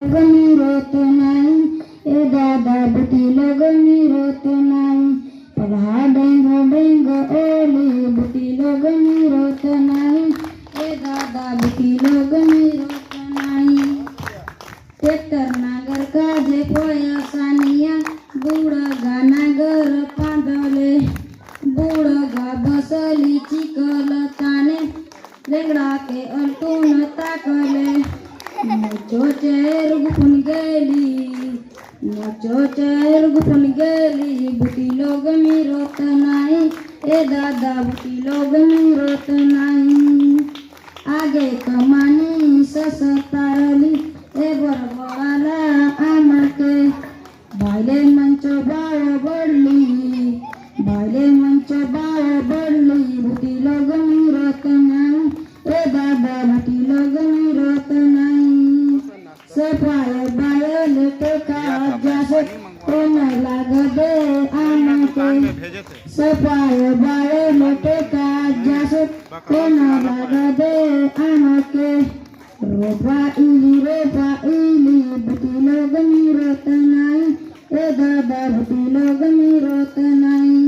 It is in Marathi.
गमिरत नाही ए दादा बुटीला गमिरत नाही पल्हा डेंग डेंग ओली बुटीला गमिरत नाही ए दादा बुटीला गमिरत नाही ट्रॅक्टर नागर काजे पोयासानिया बुडगा नागर पांडवले बुडगा बसली चिकल ताने लेंगडा के अल्टून ताकले नचो चेर गुफून गेली बुटी लोग मिरत नाही ए दादा बुटी लोग मिरत नाही आगे कमानी सस तारली ए बरबळाला आमके बायले मंचो बाळ बडली बुटी लोग मिरत नाही ए दादा बुटी लोग मिरत नाही सफाय बायल टेका जासत कोण लागदे आमके सफाय बायल टेका जासत कोण लागदे आमके रोपा इली बुटी लोग मिरत नाही ए दादा बुटी लोग मिरत नाही